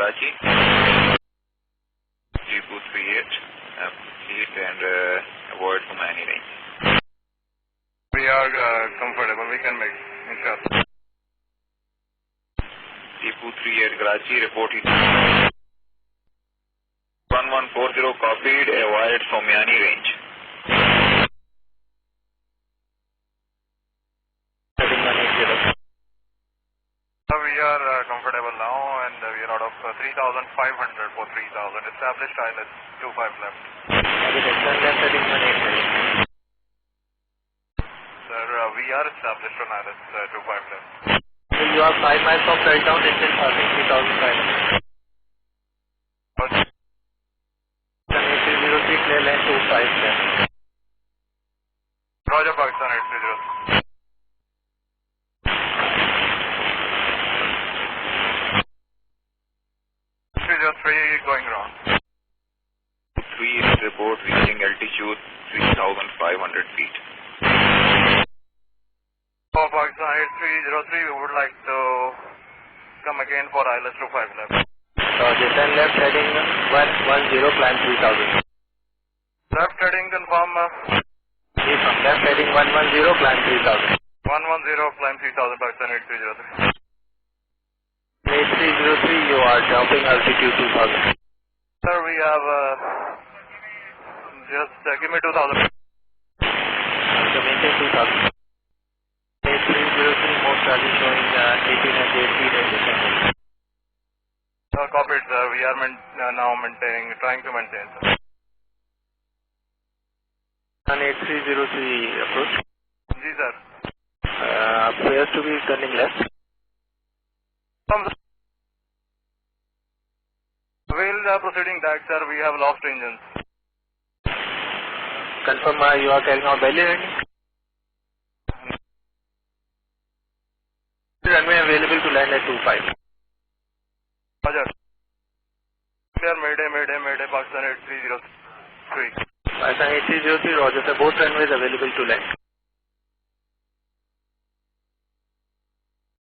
Karachi. 3238, proceed and avoid Omani range. We are comfortable, we can make, inshallah. 3238 Karachi, report it. 1140 copied, avoid Somyani range. We are comfortable now and we are out of 3,500 for 3,000. Established ILS 25 left. Sir, we are established on ILS 25 left. So you are 5 miles from touchdown, distance passing 3,500. 8303 clear line 25 left. Roger, Pakistan 830. Going wrong. 3 report reaching altitude 3,500 feet. For Pakistan 8303, we would like to come again for ILS 25 left. Descend left heading 110, climb 3,000. Left heading confirm. Left heading 110, climb 3,000. 110, climb 3,000, Pakistan 8303. 8303, you are jumping altitude 2,000. Sir, we have just give me 2,000. So maintain 2,000. 8303, most rally showing 1808 feet at descending. Cockpit, sir, we are now trying to maintain, sir. 8303 approach. Ji, sir. Appears to be turning left. While proceeding that, sir, we have lost engines. Confirm you are carrying out belly landing. Runway available to land at 25. Roger. Clear, Mayday, Pakistan 8303. Pakistan 8303, Roger sir, both runways available to land.